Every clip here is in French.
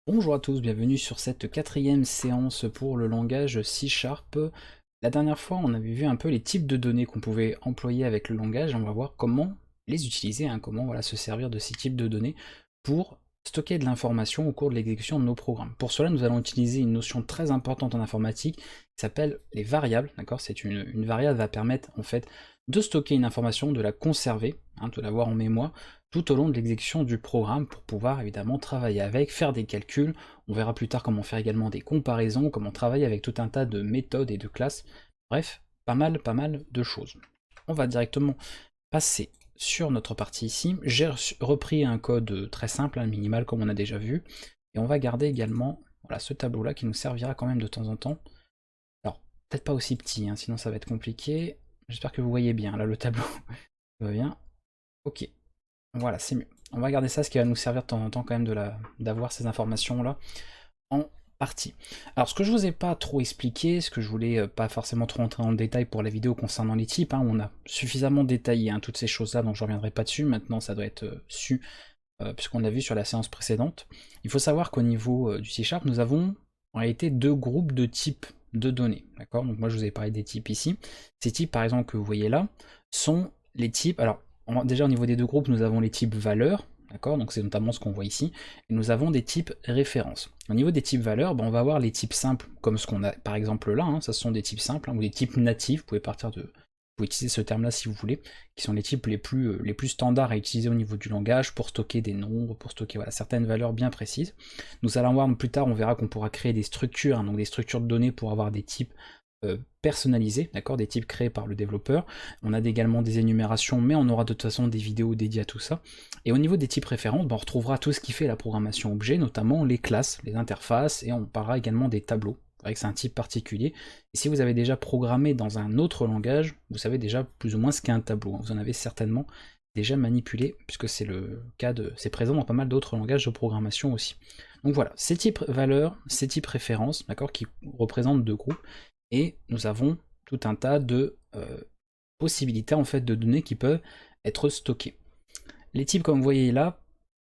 Bonjour à tous, bienvenue sur cette quatrième séance pour le langage C#. La dernière fois, on avait vu un peu les types de données qu'on pouvait employer avec le langage, et on va voir comment les utiliser, comment voilà, se servir de ces types de données pour stocker de l'information au cours de l'exécution de nos programmes. Pour cela, nous allons utiliser une notion très importante en informatique qui s'appelle les variables. D'accord, c'est une variable va permettre en fait de stocker une information, de la conserver, de l'avoir en mémoire tout au long de l'exécution du programme pour pouvoir évidemment travailler avec, faire des calculs. On verra plus tard comment faire également des comparaisons, comment travailler avec tout un tas de méthodes et de classes. Bref, pas mal de choses. On va directement passer sur notre partie ici. J'ai repris un code très simple, minimal comme on a déjà vu, et on va garder également voilà, ce tableau-là qui nous servira quand même de temps en temps. Alors, peut-être pas aussi petit, sinon ça va être compliqué. J'espère que vous voyez bien, là le tableau va bien. Ok, voilà, c'est mieux. On va garder ça, ce qui va nous servir de temps en temps quand même d'avoir ces informations-là en partie. Alors, ce que je vous ai pas trop expliqué, ce que je voulais pas forcément trop rentrer dans le détail pour la vidéo concernant les types, on a suffisamment détaillé toutes ces choses-là, donc je reviendrai pas dessus. Maintenant, ça doit être su, puisqu'on l'a vu sur la séance précédente. Il faut savoir qu'au niveau du C#, nous avons en réalité deux groupes de types de données. D'accord. Donc moi, je vous ai parlé des types ici. Ces types, par exemple, que vous voyez là, sont les types. Alors, déjà au niveau des deux groupes, nous avons les types valeurs. D'accord, donc c'est notamment ce qu'on voit ici. Et nous avons des types références. Au niveau des types valeurs, on va avoir les types simples, comme ce qu'on a par exemple là, ça ce sont des types simples, ou des types natifs, vous pouvez partir de. Vous pouvez utiliser ce terme-là si vous voulez, qui sont les types les plus standards à utiliser au niveau du langage pour stocker des nombres, pour stocker voilà, certaines valeurs bien précises. Nous allons voir plus tard, on verra qu'on pourra créer des structures, donc des structures de données pour avoir des types personnalisés, d'accord, des types créés par le développeur. On a également des énumérations, mais on aura de toute façon des vidéos dédiées à tout ça. Et au niveau des types référents, on retrouvera tout ce qui fait la programmation objet, notamment les classes, les interfaces, et on parlera également des tableaux. C'est vrai que c'est un type particulier. Et si vous avez déjà programmé dans un autre langage, vous savez déjà plus ou moins ce qu'est un tableau. Vous en avez certainement déjà manipulé, puisque c'est le cas c'est présent dans pas mal d'autres langages de programmation aussi. Donc voilà, ces types valeurs, ces types références, d'accord, qui représentent deux groupes, et nous avons tout un tas de possibilités en fait de données qui peuvent être stockées. Les types, comme vous voyez là,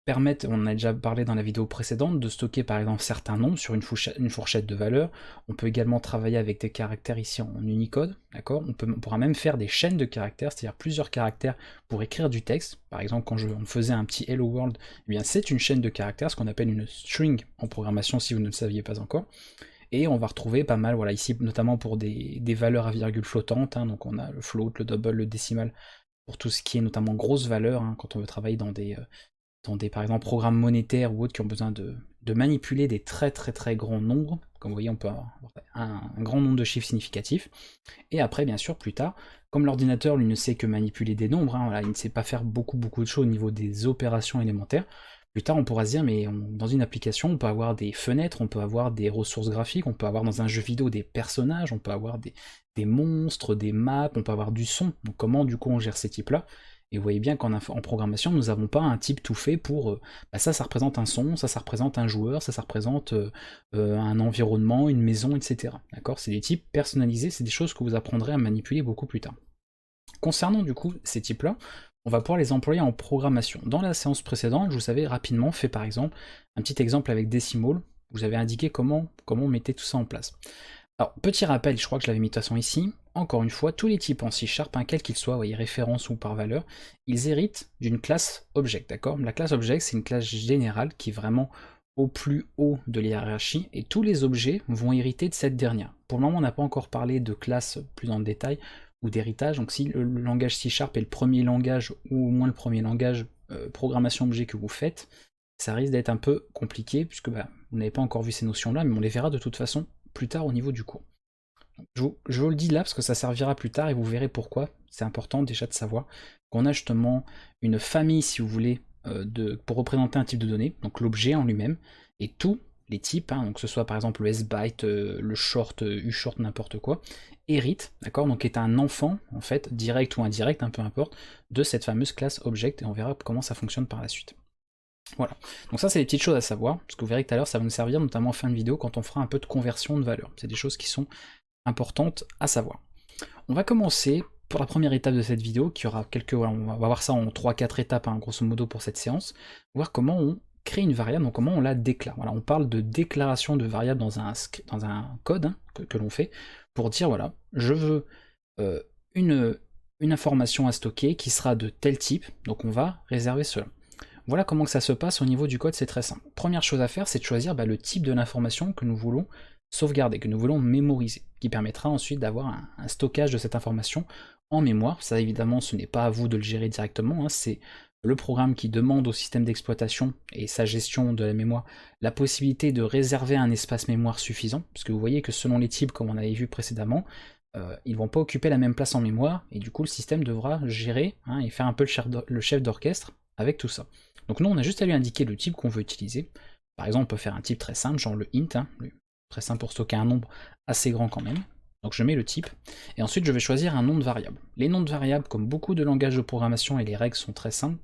permettent, on en a déjà parlé dans la vidéo précédente, de stocker par exemple certains nombres sur une fourchette de valeurs. On peut également travailler avec des caractères ici en Unicode, d'accord. On pourra même faire des chaînes de caractères, c'est-à-dire plusieurs caractères pour écrire du texte. Par exemple, quand on faisait un petit Hello World, eh bien c'est une chaîne de caractères, ce qu'on appelle une string en programmation si vous ne le saviez pas encore. Et on va retrouver pas mal, voilà, ici notamment pour des valeurs à virgule flottante, donc on a le float, le double, le décimal, pour tout ce qui est notamment grosse valeur, quand on veut travailler dans des par exemple programmes monétaires ou autres qui ont besoin de manipuler des très grands nombres. Comme vous voyez, on peut avoir un grand nombre de chiffres significatifs. Et après, bien sûr, plus tard, comme l'ordinateur lui ne sait que manipuler des nombres, voilà, il ne sait pas faire beaucoup de choses au niveau des opérations élémentaires. Plus tard, on pourra se dire, mais dans une application, on peut avoir des fenêtres, on peut avoir des ressources graphiques, on peut avoir dans un jeu vidéo des personnages, on peut avoir des monstres, des maps, on peut avoir du son. Donc comment du coup on gère ces types-là? Et vous voyez bien qu'en programmation, nous n'avons pas un type tout fait pour ça représente un son, ça représente un joueur, ça représente un environnement, une maison, etc. D'accord. C'est des types personnalisés, c'est des choses que vous apprendrez à manipuler beaucoup plus tard. Concernant du coup ces types-là, on va pouvoir les employer en programmation. Dans la séance précédente, je vous avais rapidement fait par exemple un petit exemple avec Decimal, vous avez indiqué comment on mettait tout ça en place. Alors, petit rappel, je crois que je l'avais mis de toute façon ici, encore une fois, tous les types en C#, quels qu'ils soient, vous voyez, référence ou par valeur, ils héritent d'une classe object, d'accord. La classe object, c'est une classe générale qui est vraiment au plus haut de la hiérarchie, et tous les objets vont hériter de cette dernière. Pour le moment, on n'a pas encore parlé de classe plus en détail, ou d'héritage, donc si le langage C# est le premier langage, ou au moins le premier langage programmation objet que vous faites, ça risque d'être un peu compliqué, puisque vous n'avez pas encore vu ces notions-là, mais on les verra de toute façon plus tard au niveau du cours. Je vous le dis là parce que ça servira plus tard et vous verrez pourquoi. C'est important déjà de savoir qu'on a justement une famille, si vous voulez, pour représenter un type de données, donc l'objet en lui-même, et tous les types, donc que ce soit par exemple le S-byte, le short, U-short, n'importe quoi, hérite, d'accord, donc est un enfant, en fait, direct ou indirect, peu importe, de cette fameuse classe object, et on verra comment ça fonctionne par la suite. Voilà, donc ça c'est des petites choses à savoir, parce que vous verrez que tout à l'heure ça va nous servir notamment en fin de vidéo quand on fera un peu de conversion de valeur. C'est des choses qui sont importantes à savoir. On va commencer pour la première étape de cette vidéo, qui aura quelques, voilà, on va voir ça en 3-4 étapes, grosso modo pour cette séance, voir comment on créer une variable, donc comment on la déclare. Voilà, on parle de déclaration de variable dans un code hein, que l'on fait, pour dire voilà, je veux une information à stocker qui sera de tel type, donc on va réserver cela. Voilà comment que ça se passe au niveau du code, c'est très simple. Première chose à faire, c'est de choisir le type de l'information que nous voulons sauvegarder, que nous voulons mémoriser, qui permettra ensuite d'avoir un stockage de cette information en mémoire. Ça évidemment, ce n'est pas à vous de le gérer directement, hein, c'est le programme qui demande au système d'exploitation et sa gestion de la mémoire la possibilité de réserver un espace mémoire suffisant, parce que vous voyez que selon les types, comme on avait vu précédemment, ils ne vont pas occuper la même place en mémoire, et du coup le système devra gérer hein, et faire un peu le chef d'orchestre avec tout ça. Donc nous on a juste à lui indiquer le type qu'on veut utiliser. Par exemple on peut faire un type très simple, genre le int, hein, très simple pour stocker un nombre assez grand quand même. Donc je mets le type, et ensuite je vais choisir un nom de variable. Les noms de variables, comme beaucoup de langages de programmation et les règles sont très simples,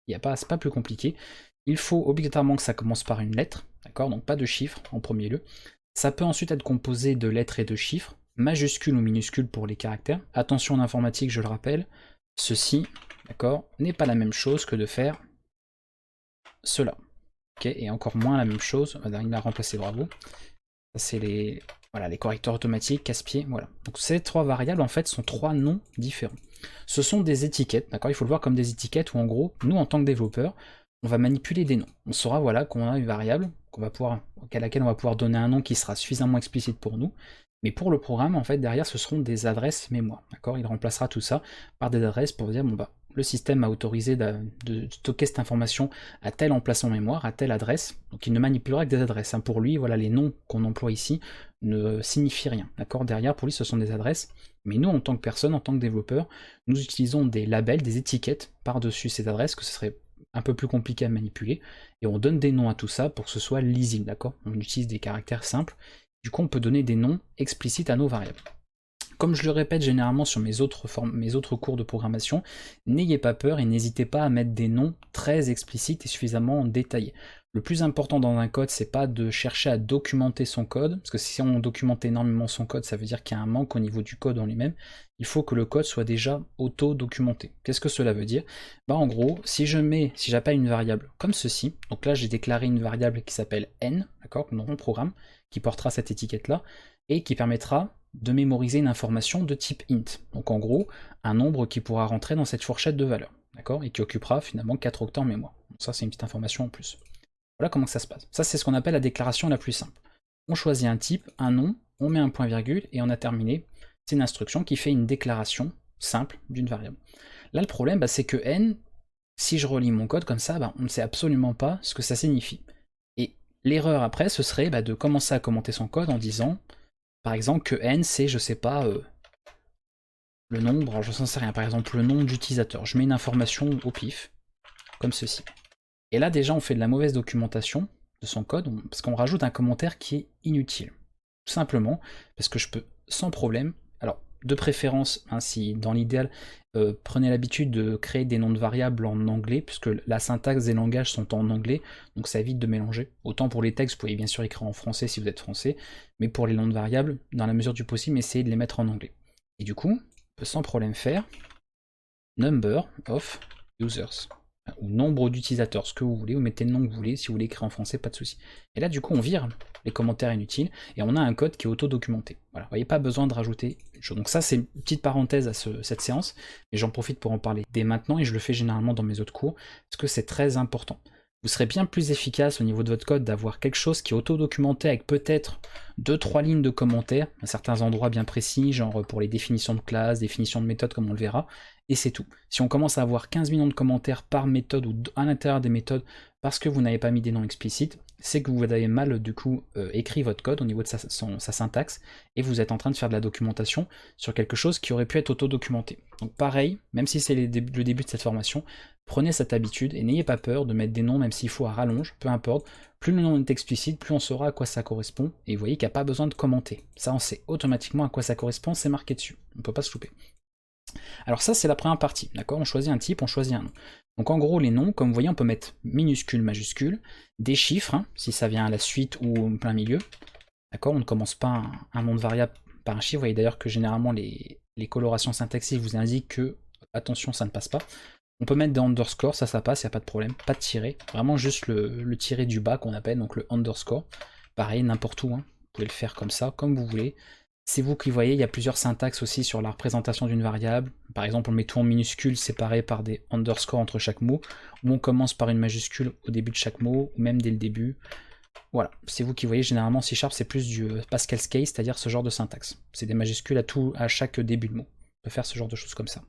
c'est pas plus compliqué. Il faut obligatoirement que ça commence par une lettre, d'accord, donc pas de chiffres en premier lieu. Ça peut ensuite être composé de lettres et de chiffres, majuscules ou minuscules pour les caractères. Attention en informatique, je le rappelle, ceci, d'accord, n'est pas la même chose que de faire cela. Ok, et encore moins la même chose, il a remplacé, bravo. Ça c'est les correcteurs automatiques, casse-pied, voilà. Donc ces trois variables en fait sont trois noms différents. Ce sont des étiquettes, d'accord, il faut le voir comme des étiquettes où en gros, nous en tant que développeurs, on va manipuler des noms. On saura voilà qu'on a une variable à laquelle on va pouvoir donner un nom qui sera suffisamment explicite pour nous. Mais pour le programme, en fait, derrière, ce seront des adresses mémoire. D'accord, il remplacera tout ça par des adresses pour dire bon bah le système a autorisé de stocker cette information à tel emplacement mémoire, à telle adresse. Donc il ne manipulera que des adresses. Hein. Pour lui, voilà, les noms qu'on emploie ici ne signifient rien. D'accord, derrière, pour lui, ce sont des adresses. Mais nous, en tant que personne, en tant que développeur, nous utilisons des labels, des étiquettes par-dessus ces adresses, que ce serait un peu plus compliqué à manipuler, et on donne des noms à tout ça pour que ce soit lisible, d'accord. On utilise des caractères simples, du coup on peut donner des noms explicites à nos variables. Comme je le répète généralement sur mes autres cours de programmation, n'ayez pas peur et n'hésitez pas à mettre des noms très explicites et suffisamment détaillés. Le plus important dans un code, c'est pas de chercher à documenter son code, parce que si on documente énormément son code, ça veut dire qu'il y a un manque au niveau du code en lui-même. Il faut que le code soit déjà auto-documenté. Qu'est-ce que cela veut dire? En gros, si j'appelle une variable comme ceci, donc là j'ai déclaré une variable qui s'appelle n, d'accord, dans mon programme, qui portera cette étiquette-là, et qui permettra de mémoriser une information de type int. Donc en gros, un nombre qui pourra rentrer dans cette fourchette de valeurs, d'accord, et qui occupera finalement 4 octets en mémoire. Donc ça c'est une petite information en plus. Voilà comment ça se passe. Ça c'est ce qu'on appelle la déclaration la plus simple. On choisit un type, un nom, on met un point virgule, et on a terminé. C'est une instruction qui fait une déclaration simple d'une variable. Là le problème, c'est que n, si je relis mon code comme ça, on ne sait absolument pas ce que ça signifie. Et l'erreur après, ce serait de commencer à commenter son code en disant, par exemple, que n c'est, je sais pas, le nombre, alors je n'en sais rien, par exemple le nom d'utilisateur. Je mets une information au pif, comme ceci. Et là déjà on fait de la mauvaise documentation de son code, parce qu'on rajoute un commentaire qui est inutile. Tout simplement parce que je peux sans problème, alors de préférence, hein, si dans l'idéal, prenez l'habitude de créer des noms de variables en anglais, puisque la syntaxe des langages sont en anglais, donc ça évite de mélanger. Autant pour les textes, vous pouvez bien sûr écrire en français si vous êtes français, mais pour les noms de variables, dans la mesure du possible, essayez de les mettre en anglais. Et du coup, on peut sans problème faire number of users, ou nombre d'utilisateurs, ce que vous voulez, vous mettez le nom que vous voulez, si vous voulez écrire en français, pas de souci. Et là du coup on vire les commentaires inutiles, et on a un code qui est auto-documenté. Voilà, vous voyez, pas besoin de rajouter une chose. Donc ça c'est une petite parenthèse à cette séance, et j'en profite pour en parler dès maintenant, et je le fais généralement dans mes autres cours, parce que c'est très important. Vous serez bien plus efficace au niveau de votre code d'avoir quelque chose qui est auto-documenté avec peut-être 2-3 lignes de commentaires, à certains endroits bien précis, genre pour les définitions de classe, définitions de méthode comme on le verra, et c'est tout. Si on commence à avoir 15 millions de commentaires par méthode ou à l'intérieur des méthodes parce que vous n'avez pas mis des noms explicites, c'est que vous avez mal du coup écrit votre code au niveau de sa syntaxe, et vous êtes en train de faire de la documentation sur quelque chose qui aurait pu être auto-documenté. Donc pareil, même si c'est le début de cette formation, prenez cette habitude et n'ayez pas peur de mettre des noms, même s'il faut à rallonge, peu importe. Plus le nom est explicite, plus on saura à quoi ça correspond, et vous voyez qu'il n'y a pas besoin de commenter. Ça on sait automatiquement à quoi ça correspond, c'est marqué dessus, on ne peut pas se louper. Alors ça c'est la première partie, d'accord? On choisit un type, on choisit un nom. Donc en gros les noms, comme vous voyez on peut mettre minuscule, majuscule, des chiffres, hein, si ça vient à la suite ou au plein milieu, d'accord? On ne commence pas un nom de variable par un chiffre, vous voyez d'ailleurs que généralement les colorations syntaxiques vous indiquent que, attention ça ne passe pas. On peut mettre des underscores, ça passe, il n'y a pas de problème, pas de tiret, vraiment juste le tiret du bas qu'on appelle, donc le underscore. Pareil, n'importe où, hein. Vous pouvez le faire comme ça, comme vous voulez. C'est vous qui voyez, il y a plusieurs syntaxes aussi sur la représentation d'une variable. Par exemple, on met tout en minuscule séparé par des underscores entre chaque mot, ou on commence par une majuscule au début de chaque mot, ou même dès le début. Voilà, c'est vous qui voyez, généralement C# c'est plus du Pascal's case, c'est-à-dire ce genre de syntaxe. C'est des majuscules à chaque début de mot. On peut faire ce genre de choses comme ça.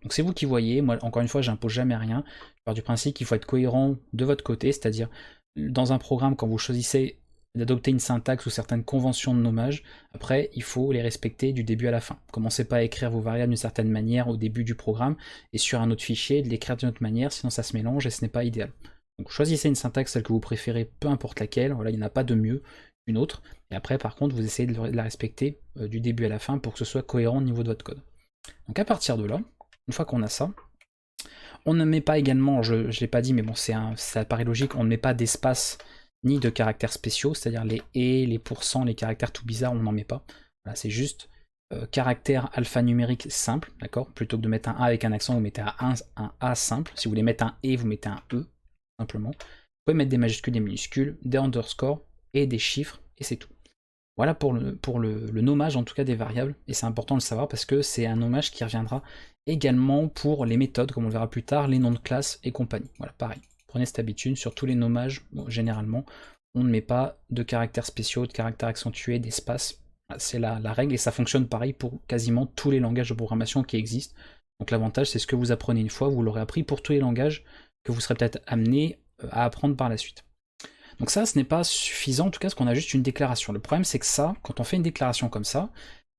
Donc c'est vous qui voyez, moi encore une fois j'impose jamais rien. Je pars du principe qu'il faut être cohérent de votre côté, c'est-à-dire dans un programme quand vous choisissez d'adopter une syntaxe ou certaines conventions de nommage, après il faut les respecter du début à la fin. Commencez pas à écrire vos variables d'une certaine manière au début du programme et sur un autre fichier de l'écrire d'une autre manière, sinon ça se mélange et ce n'est pas idéal. Donc choisissez une syntaxe celle que vous préférez, peu importe laquelle, voilà, il n'y en a pas de mieux qu'une autre, et après par contre vous essayez de la respecter du début à la fin pour que ce soit cohérent au niveau de votre code. Donc à partir de là, une fois qu'on a ça, on ne met pas également, je ne l'ai pas dit mais bon ça paraît logique, on ne met pas d'espace ni de caractères spéciaux, c'est-à-dire les et, les pourcents, les caractères tout bizarres, on n'en met pas. Voilà, c'est juste caractère alphanumérique simple, d'accord. Plutôt que de mettre un A avec un accent, vous mettez un A simple. Si vous voulez mettre un E, vous mettez un E, simplement. Vous pouvez mettre des majuscules, des minuscules, des underscores et des chiffres, et c'est tout. Voilà pour le nommage en tout cas des variables, et c'est important de le savoir parce que c'est un nommage qui reviendra également pour les méthodes, comme on le verra plus tard, les noms de classe et compagnie. Voilà, pareil. Prenez cette habitude, sur tous les nommages, bon, généralement, on ne met pas de caractères spéciaux, de caractères accentués, d'espace. C'est la règle, et ça fonctionne pareil pour quasiment tous les langages de programmation qui existent. Donc l'avantage, c'est ce que vous apprenez une fois, vous l'aurez appris pour tous les langages que vous serez peut-être amené à apprendre par la suite. Donc ça, ce n'est pas suffisant, en tout cas, parce qu'on a juste une déclaration. Le problème, c'est que ça, quand on fait une déclaration comme ça,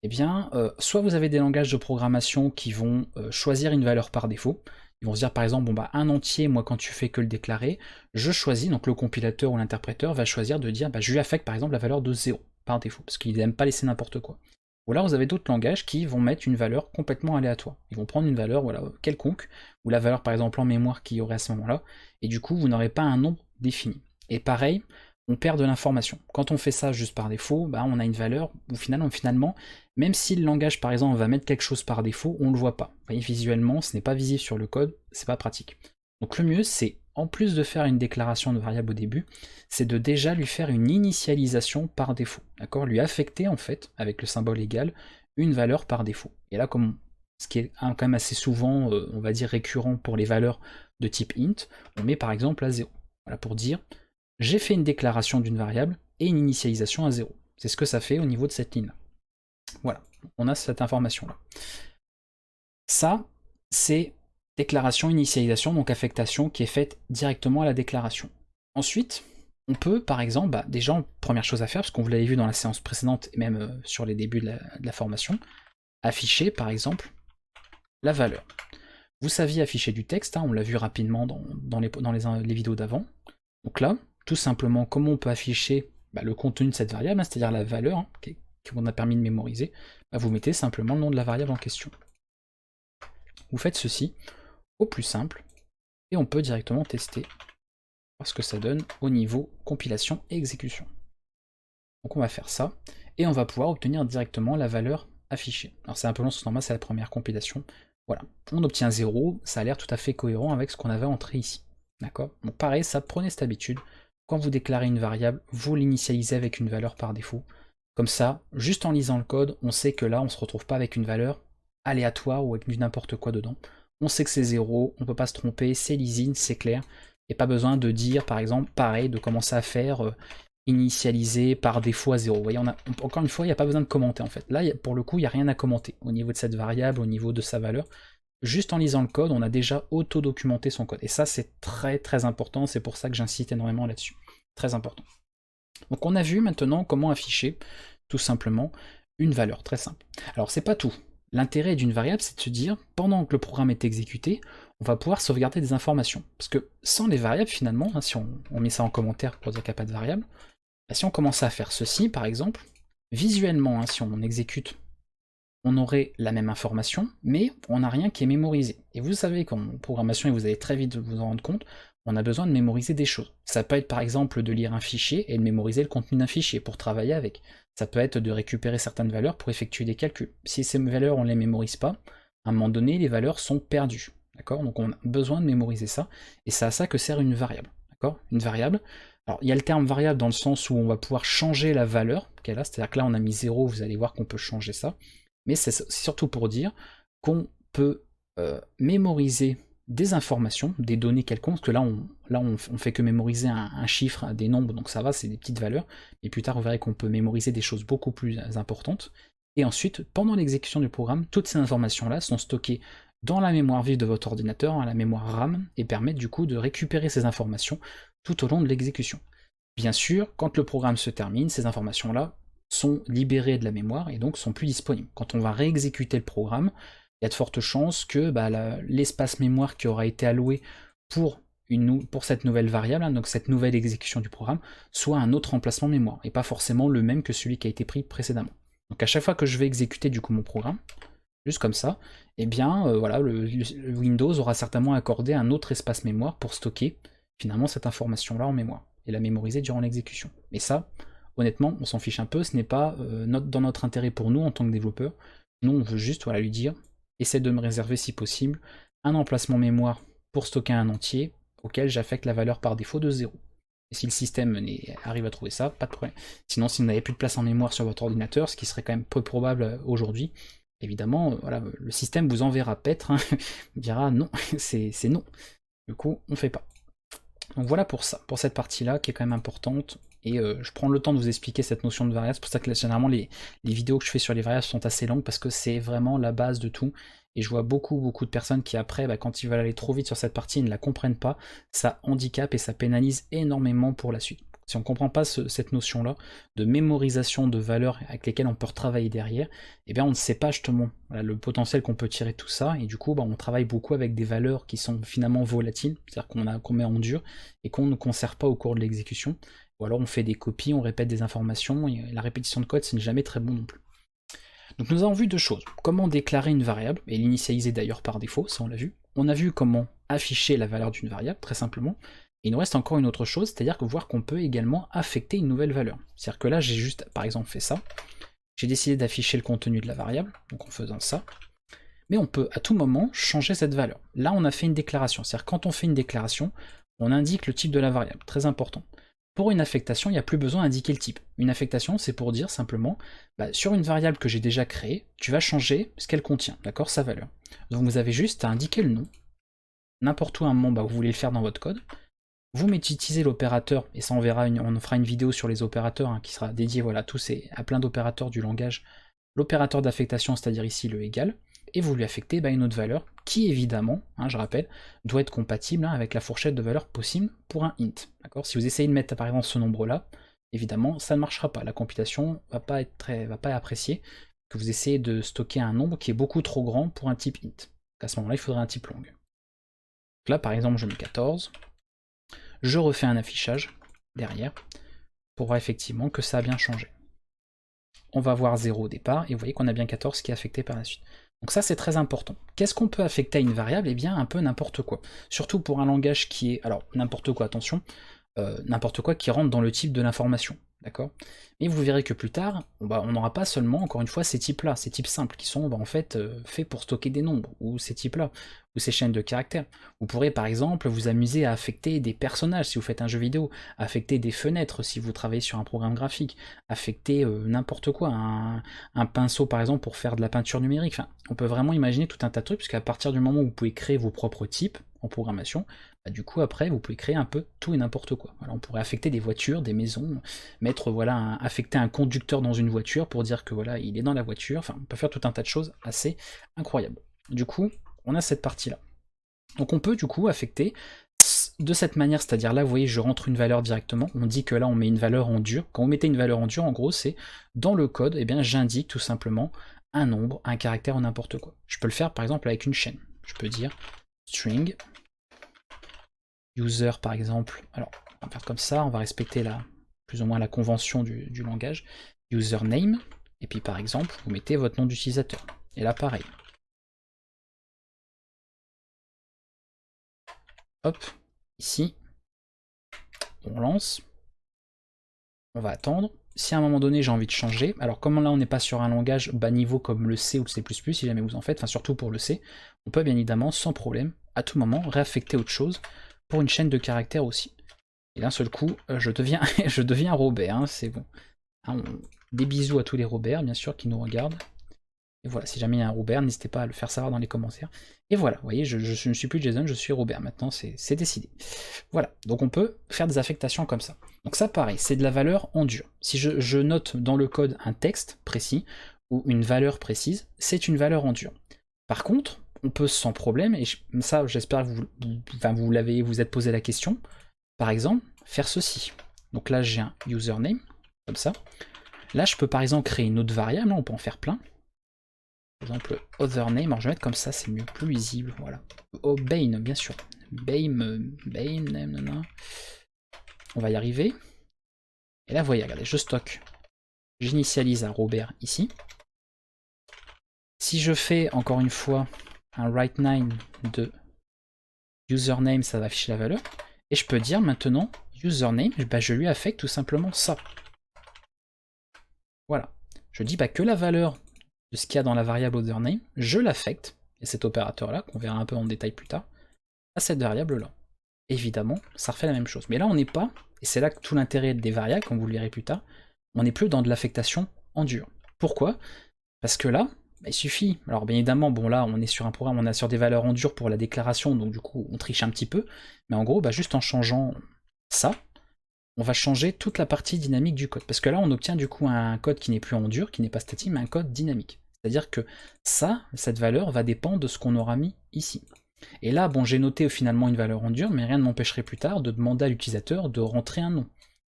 eh bien, soit vous avez des langages de programmation qui vont choisir une valeur par défaut. Ils vont se dire, par exemple, bon bah un entier, moi, quand tu fais que le déclarer, je choisis, donc le compilateur ou l'interpréteur va choisir de dire, bah, je lui affecte par exemple la valeur de 0 par défaut, parce qu'il n'aime pas laisser n'importe quoi. Ou alors vous avez d'autres langages qui vont mettre une valeur complètement aléatoire. Ils vont prendre une valeur voilà, quelconque, ou la valeur par exemple en mémoire qu'il y aurait à ce moment-là, et du coup vous n'aurez pas un nombre défini. Et pareil, on perd de l'information. Quand on fait ça juste par défaut, bah, on a une valeur où finalement, même si le langage par exemple va mettre quelque chose par défaut, on ne le voit pas. Vous voyez, visuellement, ce n'est pas visible sur le code, c'est pas pratique. Donc le mieux, c'est, en plus de faire une déclaration de variable au début, c'est de déjà lui faire une initialisation par défaut. D'accord, lui affecter en fait, avec le symbole égal, une valeur par défaut. Et là, comme ce qui est quand même assez souvent, on va dire récurrent pour les valeurs de type int, on met par exemple à 0. Voilà, pour dire, j'ai fait une déclaration d'une variable et une initialisation à 0. C'est ce que ça fait au niveau de cette ligne. Voilà, on a cette information-là. Ça, c'est déclaration, initialisation, donc affectation qui est faite directement à la déclaration. Ensuite, on peut, par exemple, bah, déjà, première chose à faire, parce qu'on vous l'avait vu dans la séance précédente et même sur les débuts de la formation, afficher, par exemple, la valeur. Vous saviez afficher du texte, hein, on l'a vu rapidement dans les vidéos d'avant. Donc là, tout simplement, comment on peut afficher bah, le contenu de cette variable, hein, c'est-à-dire la valeur hein, qu'on a permis de mémoriser, bah, vous mettez simplement le nom de la variable en question. Vous faites ceci au plus simple, et on peut directement tester voir ce que ça donne au niveau compilation et exécution. Donc on va faire ça, et on va pouvoir obtenir directement la valeur affichée. Alors c'est un peu long, normal, c'est la première compilation. Voilà, on obtient 0, ça a l'air tout à fait cohérent avec ce qu'on avait entré ici. D'accord? Donc pareil, ça, prenez cette habitude. Quand vous déclarez une variable, vous l'initialisez avec une valeur par défaut. Comme ça, juste en lisant le code, on sait que là, on ne se retrouve pas avec une valeur aléatoire ou avec du n'importe quoi dedans. On sait que c'est 0, on ne peut pas se tromper, c'est lisible, c'est clair. Il n'y a pas besoin de dire, par exemple, pareil, de commencer à faire initialiser par défaut à 0. Vous voyez, encore une fois, il n'y a pas besoin de commenter en fait. Là, pour le coup, il n'y a rien à commenter au niveau de cette variable, au niveau de sa valeur. Juste en lisant le code, on a déjà auto-documenté son code. Et ça, c'est très très important, c'est pour ça que j'insiste énormément là-dessus. Très important. Donc on a vu maintenant comment afficher, tout simplement, une valeur, très simple. Alors c'est pas tout. L'intérêt d'une variable, c'est de se dire, pendant que le programme est exécuté, on va pouvoir sauvegarder des informations. Parce que sans les variables, finalement, hein, si on met ça en commentaire pour dire qu'il n'y a pas de variable, bah, si on commençait à faire ceci, par exemple, visuellement, hein, si on exécute, on aurait la même information, mais on n'a rien qui est mémorisé. Et vous savez qu'en programmation, et vous allez très vite vous en rendre compte, on a besoin de mémoriser des choses. Ça peut être par exemple de lire un fichier et de mémoriser le contenu d'un fichier pour travailler avec. Ça peut être de récupérer certaines valeurs pour effectuer des calculs. Si ces valeurs, on ne les mémorise pas, à un moment donné, les valeurs sont perdues. D'accord? Donc on a besoin de mémoriser ça, et c'est à ça que sert une variable. D'accord? Une variable. Alors il y a le terme variable dans le sens où on va pouvoir changer la valeur qu'elle a, c'est-à-dire que là on a mis 0, vous allez voir qu'on peut changer ça, mais c'est surtout pour dire qu'on peut mémoriser des informations, des données quelconques, parce que là on fait que mémoriser un chiffre, des nombres, donc ça va, c'est des petites valeurs, et plus tard vous verrez qu'on peut mémoriser des choses beaucoup plus importantes, et ensuite, pendant l'exécution du programme, toutes ces informations-là sont stockées dans la mémoire vive de votre ordinateur, à la mémoire RAM, et permettent du coup de récupérer ces informations tout au long de l'exécution. Bien sûr, quand le programme se termine, ces informations-là sont libérées de la mémoire et donc sont plus disponibles. Quand on va réexécuter le programme, il y a de fortes chances que l'espace mémoire qui aura été alloué pour, cette nouvelle variable, hein, donc cette nouvelle exécution du programme, soit un autre emplacement mémoire, et pas forcément le même que celui qui a été pris précédemment. Donc à chaque fois que je vais exécuter du coup mon programme, juste comme ça, eh bien voilà, le Windows aura certainement accordé un autre espace mémoire pour stocker finalement cette information-là en mémoire, et la mémoriser durant l'exécution. Mais ça, honnêtement, on s'en fiche un peu, ce n'est pas dans notre intérêt pour nous en tant que développeurs. Nous, on veut juste lui dire, essaie de me réserver si possible un emplacement mémoire pour stocker un entier auquel j'affecte la valeur par défaut de 0. Et si le système arrive à trouver ça, pas de problème. Sinon, si vous n'avez plus de place en mémoire sur votre ordinateur, ce qui serait quand même peu probable aujourd'hui, évidemment, voilà, le système vous enverra paître, hein, il dira non, c'est non. Du coup, on fait pas. Donc voilà pour ça, pour cette partie-là qui est quand même importante. Et je prends le temps de vous expliquer cette notion de variable. C'est pour ça que généralement les vidéos que je fais sur les variables sont assez longues parce que c'est vraiment la base de tout. Et je vois beaucoup de personnes qui après, quand ils veulent aller trop vite sur cette partie, ils ne la comprennent pas. Ça handicape et ça pénalise énormément pour la suite. Si on ne comprend pas cette notion-là de mémorisation de valeurs avec lesquelles on peut retravailler derrière, eh bien on ne sait pas justement le potentiel qu'on peut tirer de tout ça, et du coup on travaille beaucoup avec des valeurs qui sont finalement volatiles, c'est-à-dire qu'on met en dur et qu'on ne conserve pas au cours de l'exécution, ou alors on fait des copies, on répète des informations, et la répétition de code ce n'est jamais très bon non plus. Donc nous avons vu deux choses, comment déclarer une variable, et l'initialiser d'ailleurs par défaut, ça on l'a vu. On a vu comment afficher la valeur d'une variable, très simplement. Et il nous reste encore une autre chose, c'est-à-dire voir qu'on peut également affecter une nouvelle valeur. C'est-à-dire que là j'ai juste par exemple fait ça, j'ai décidé d'afficher le contenu de la variable, donc en faisant ça, mais on peut à tout moment changer cette valeur. Là on a fait une déclaration, c'est-à-dire quand on fait une déclaration, on indique le type de la variable, très important. Pour une affectation, il n'y a plus besoin d'indiquer le type. Une affectation, c'est pour dire simplement, sur une variable que j'ai déjà créée, tu vas changer ce qu'elle contient, d'accord, sa valeur. Donc vous avez juste à indiquer le nom, n'importe où à un moment vous voulez le faire dans votre code, vous utilisez l'opérateur, et ça on verra, on fera une vidéo sur les opérateurs qui sera dédiée voilà, à plein d'opérateurs du langage, l'opérateur d'affectation, c'est-à-dire ici le égal, et vous lui affectez une autre valeur qui évidemment, je rappelle, doit être compatible avec la fourchette de valeurs possible pour un int. Si vous essayez de mettre par exemple ce nombre-là, évidemment ça ne marchera pas, la computation va pas apprécier que vous essayez de stocker un nombre qui est beaucoup trop grand pour un type int. À ce moment-là, il faudrait un type long. Donc là par exemple je mets 14, je refais un affichage derrière pour voir effectivement que ça a bien changé. On va voir 0 au départ, et vous voyez qu'on a bien 14 qui est affecté par la suite. Donc ça c'est très important. Qu'est-ce qu'on peut affecter à une variable? Eh bien un peu n'importe quoi. Surtout pour un langage qui est, alors n'importe quoi, attention, n'importe quoi qui rentre dans le type de l'information. D'accord? Mais vous verrez que plus tard, on n'aura pas seulement, encore une fois, ces types-là, ces types simples, qui sont en fait faits pour stocker des nombres, ou ces types-là, ou ces chaînes de caractères. Vous pourrez par exemple vous amuser à affecter des personnages si vous faites un jeu vidéo, affecter des fenêtres si vous travaillez sur un programme graphique, affecter n'importe quoi, un pinceau par exemple pour faire de la peinture numérique. Enfin, on peut vraiment imaginer tout un tas de trucs, puisqu'à partir du moment où vous pouvez créer vos propres types en programmation, du coup après vous pouvez créer un peu tout et n'importe quoi. Voilà, on pourrait affecter des voitures, des maisons, mettre affecter un conducteur dans une voiture pour dire que voilà il est dans la voiture. Enfin, on peut faire tout un tas de choses assez incroyables. Du coup, on a cette partie-là. Donc on peut du coup affecter de cette manière, c'est-à-dire là vous voyez je rentre une valeur directement, on dit que là on met une valeur en dur. Quand vous mettez une valeur en dur, en gros c'est dans le code, et bien j'indique tout simplement un nombre, un caractère ou n'importe quoi. Je peux le faire par exemple avec une chaîne. Je peux dire string user par exemple, alors on va faire comme ça, on va respecter plus ou moins la convention du langage, username, et puis par exemple vous mettez votre nom d'utilisateur, et là pareil. Hop, ici, on lance, on va attendre, si à un moment donné j'ai envie de changer, alors comme là on n'est pas sur un langage bas niveau comme le C ou le C++, si jamais vous en faites, enfin surtout pour le C, on peut bien évidemment sans problème, à tout moment, réaffecter autre chose pour une chaîne de caractères aussi. Et d'un seul coup, je deviens, je deviens Robert, hein, c'est bon. Hein, des bisous à tous les Robert, bien sûr, qui nous regardent. Et voilà, si jamais il y a un Robert, n'hésitez pas à le faire savoir dans les commentaires. Et voilà, vous voyez, je ne suis plus Jason, je suis Robert, maintenant c'est décidé. Voilà, donc on peut faire des affectations comme ça. Donc ça pareil, c'est de la valeur en dur. Si je note dans le code un texte précis, ou une valeur précise, c'est une valeur en dur. Par contre, on peut sans problème, et ça j'espère que vous êtes posé la question, par exemple, faire ceci. Donc là j'ai un username, comme ça. Là je peux par exemple créer une autre variable, on peut en faire plein. Par exemple, other name, alors je vais mettre comme ça, c'est mieux, plus lisible, voilà. Oh, Bane, bien sûr. Bane, on va y arriver. Et là, vous voyez, regardez, je stocke. J'initialise un Robert ici. Si je fais, encore une fois, un write9 de username, ça va afficher la valeur. Et je peux dire maintenant, username, bah, je lui affecte tout simplement ça. Voilà. Je dis que la valeur de ce qu'il y a dans la variable otherName, je l'affecte, et cet opérateur-là, qu'on verra un peu en détail plus tard, à cette variable-là. Évidemment, ça refait la même chose. Mais là, on n'est pas, et c'est là que tout l'intérêt des variables, comme vous le verrez plus tard, on n'est plus dans de l'affectation en dur. Pourquoi? Parce que là, il suffit, alors bien évidemment, bon là, on est sur un programme, on est sur des valeurs en dur pour la déclaration, donc du coup, on triche un petit peu, mais en gros, juste en changeant ça, on va changer toute la partie dynamique du code. Parce que là, on obtient du coup un code qui n'est plus en dur, qui n'est pas statique, mais un code dynamique. C'est-à-dire que ça, cette valeur, va dépendre de ce qu'on aura mis ici. Et là, bon, j'ai noté finalement une valeur en dur, mais rien ne m'empêcherait plus tard de demander à l'utilisateur de rentrer un nom.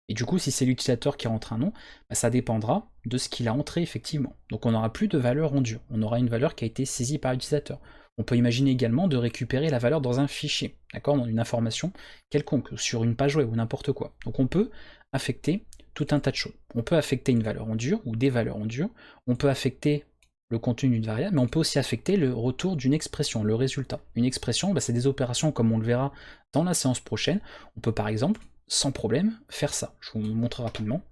Et du coup, si c'est l'utilisateur qui rentre un nom, ça dépendra de ce qu'il a entré effectivement. Donc on n'aura plus de valeur en dur, on aura une valeur qui a été saisie par l'utilisateur. On peut imaginer également de récupérer la valeur dans un fichier, d'accord, dans une information quelconque, sur une page web ou n'importe quoi. Donc on peut affecter tout un tas de choses. On peut affecter une valeur en dur ou des valeurs en dur, on peut affecter le contenu d'une variable, mais on peut aussi affecter le retour d'une expression, le résultat. Une expression, c'est des opérations comme on le verra dans la séance prochaine. On peut par exemple, sans problème, faire ça. Je vous montre rapidement.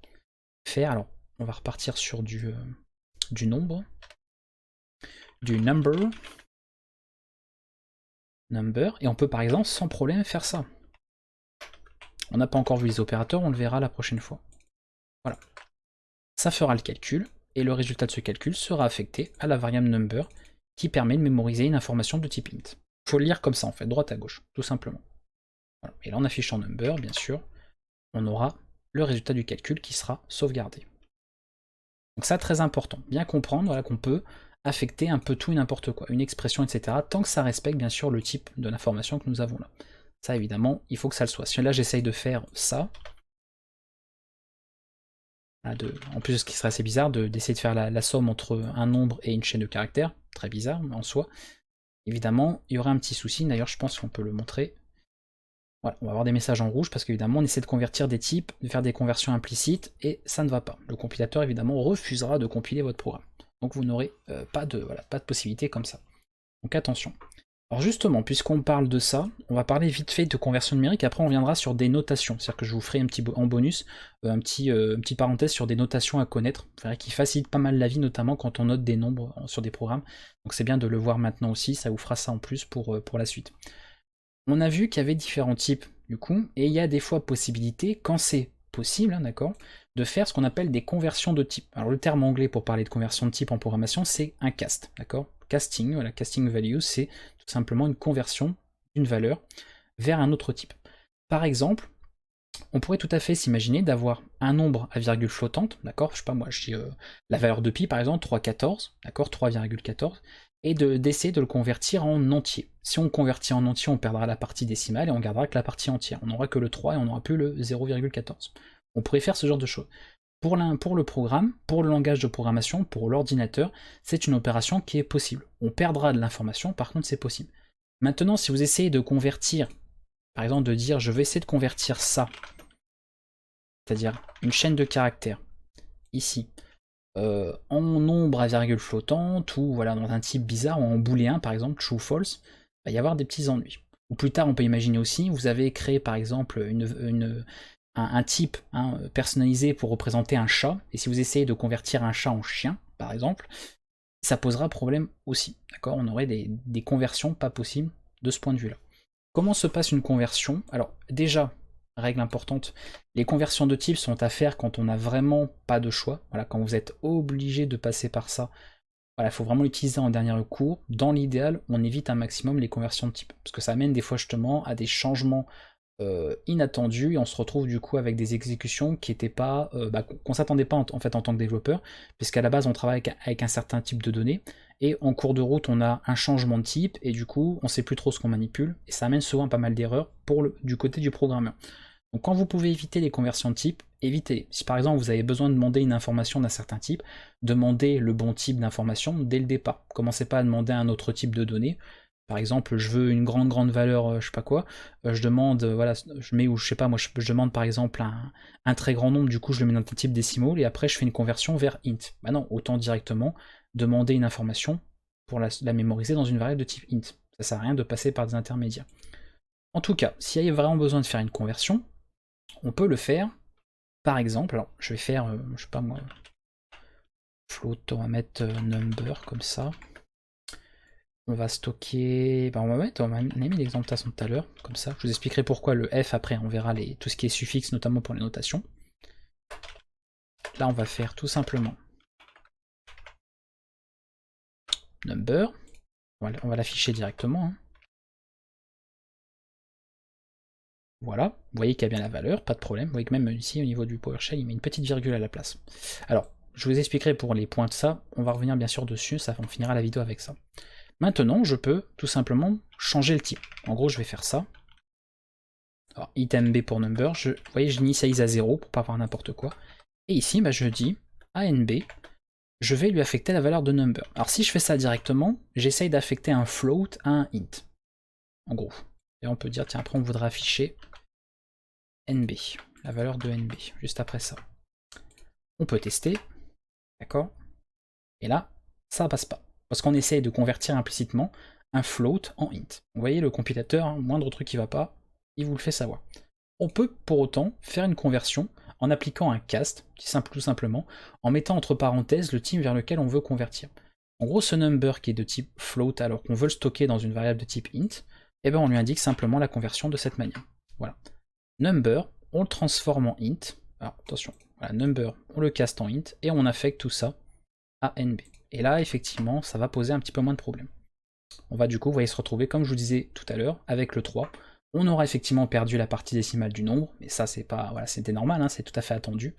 Faire, alors, on va repartir sur du nombre, du number, et on peut par exemple sans problème faire ça. On n'a pas encore vu les opérateurs, on le verra la prochaine fois. Voilà. Ça fera le calcul, et le résultat de ce calcul sera affecté à la variable number, qui permet de mémoriser une information de type int. Il faut le lire comme ça en fait, droite à gauche, tout simplement. Voilà. Et là en affichant number, bien sûr, on aura le résultat du calcul qui sera sauvegardé. Donc ça, très important, bien comprendre voilà, qu'on peut affecter un peu tout et n'importe quoi, une expression, etc., tant que ça respecte bien sûr le type de l'information que nous avons là. Ça évidemment, il faut que ça le soit. Si là j'essaye de faire ça, en plus ce qui serait assez bizarre, d'essayer de faire la somme entre un nombre et une chaîne de caractères, très bizarre en soi, évidemment il y aurait un petit souci, d'ailleurs je pense qu'on peut le montrer. Voilà, on va avoir des messages en rouge parce qu'évidemment on essaie de convertir des types, de faire des conversions implicites, et ça ne va pas. Le compilateur évidemment refusera de compiler votre programme. Donc vous n'aurez pas de possibilité comme ça. Donc attention. Alors justement, puisqu'on parle de ça, on va parler vite fait de conversion numérique, après on viendra sur des notations. C'est-à-dire que je vous ferai un petit en bonus, une petite parenthèse sur des notations à connaître, vous verrez qui facilite pas mal la vie, notamment quand on note des nombres sur des programmes. Donc c'est bien de le voir maintenant aussi, ça vous fera ça en plus pour la suite. On a vu qu'il y avait différents types, du coup, et il y a des fois possibilité, quand c'est possible, d'accord, de faire ce qu'on appelle des conversions de type. Alors le terme anglais pour parler de conversion de type en programmation, c'est un cast, d'accord. Casting, voilà, casting value, c'est tout simplement une conversion d'une valeur vers un autre type. Par exemple, on pourrait tout à fait s'imaginer d'avoir un nombre à virgule flottante, d'accord, je sais pas moi, je dis la valeur de pi par exemple, 3,14, d'accord, 3,14, et d'essayer de le convertir en entier. Si on convertit en entier, on perdra la partie décimale et on gardera que la partie entière. On n'aura que le 3 et on n'aura plus le 0,14. On pourrait faire ce genre de choses. Pour le programme, pour le langage de programmation, pour l'ordinateur, c'est une opération qui est possible. On perdra de l'information, par contre c'est possible. Maintenant, si vous essayez de convertir, par exemple de dire je vais essayer de convertir ça, c'est-à-dire une chaîne de caractères, ici, en nombre à virgule flottante, ou voilà, dans un type bizarre, ou en booléen par exemple, true false, il va y avoir des petits ennuis. Ou plus tard, on peut imaginer aussi, vous avez créé par exemple une un type hein, personnalisé pour représenter un chat, et si vous essayez de convertir un chat en chien, par exemple, ça posera problème aussi. D'accord? On aurait des conversions pas possibles de ce point de vue-là. Comment se passe une conversion? Alors déjà, règle importante, les conversions de type sont à faire quand on n'a vraiment pas de choix. Voilà, quand vous êtes obligé de passer par ça, voilà, il faut vraiment l'utiliser en dernier recours. Dans l'idéal, on évite un maximum les conversions de type, parce que ça amène des fois justement à des changements inattendus, et on se retrouve du coup avec des exécutions qui n'étaient pas, qu'on s'attendait pas en fait en tant que développeur, puisqu'à la base on travaille avec un certain type de données, et en cours de route on a un changement de type, et du coup on sait plus trop ce qu'on manipule, et ça amène souvent pas mal d'erreurs du côté du programmeur. Donc quand vous pouvez éviter les conversions de type, évitez. Si par exemple vous avez besoin de demander une information d'un certain type, demandez le bon type d'information dès le départ. Commencez pas à demander un autre type de données. Par exemple, je veux une grande valeur, je sais pas quoi, je demande, voilà, je mets, ou je sais pas, moi je demande par exemple un très grand nombre, du coup je le mets dans un type décimal, et après je fais une conversion vers int. Bah non, autant directement demander une information pour la mémoriser dans une variable de type int. Ça sert à rien de passer par des intermédiaires. En tout cas, s'il y a vraiment besoin de faire une conversion, on peut le faire, par exemple, alors je vais faire, je sais pas moi, float, on va mettre number comme ça. On va stocker, on a mis l'exemple de toute façon tout à l'heure, comme ça. Je vous expliquerai pourquoi le F après, on verra tout ce qui est suffixe, notamment pour les notations. Là, on va faire tout simplement number. On va l'afficher directement. Hein. Voilà, vous voyez qu'il y a bien la valeur, pas de problème. Vous voyez que même ici, au niveau du PowerShell, il met une petite virgule à la place. Alors, je vous expliquerai pour les points de ça, on va revenir bien sûr dessus, on finira la vidéo avec ça. Maintenant, je peux tout simplement changer le type. En gros, je vais faire ça. Alors, itmb pour number, vous voyez, je l'initialise à 0 pour pas avoir n'importe quoi. Et ici, je dis ANB, je vais lui affecter la valeur de number. Alors si je fais ça directement, j'essaye d'affecter un float à un int. En gros. Et on peut dire, tiens, après on voudrait afficher NB, la valeur de NB, juste après ça. On peut tester, d'accord? Et là, ça passe pas. Parce qu'on essaye de convertir implicitement un float en int. Vous voyez, le compilateur, hein, moindre truc qui va pas, il vous le fait savoir. On peut pour autant faire une conversion en appliquant un cast, tout simplement, en mettant entre parenthèses le type vers lequel on veut convertir. En gros, ce number qui est de type float alors qu'on veut le stocker dans une variable de type int, eh ben on lui indique simplement la conversion de cette manière. Voilà. Number, on le transforme en int. Alors attention, voilà, number, on le caste en int et on affecte tout ça à nb. Et là, effectivement, ça va poser un petit peu moins de problèmes. On va du coup, vous voyez, se retrouver, comme je vous disais tout à l'heure, avec le 3. On aura effectivement perdu la partie décimale du nombre, mais ça c'est pas, voilà, c'était normal, hein, c'est tout à fait attendu.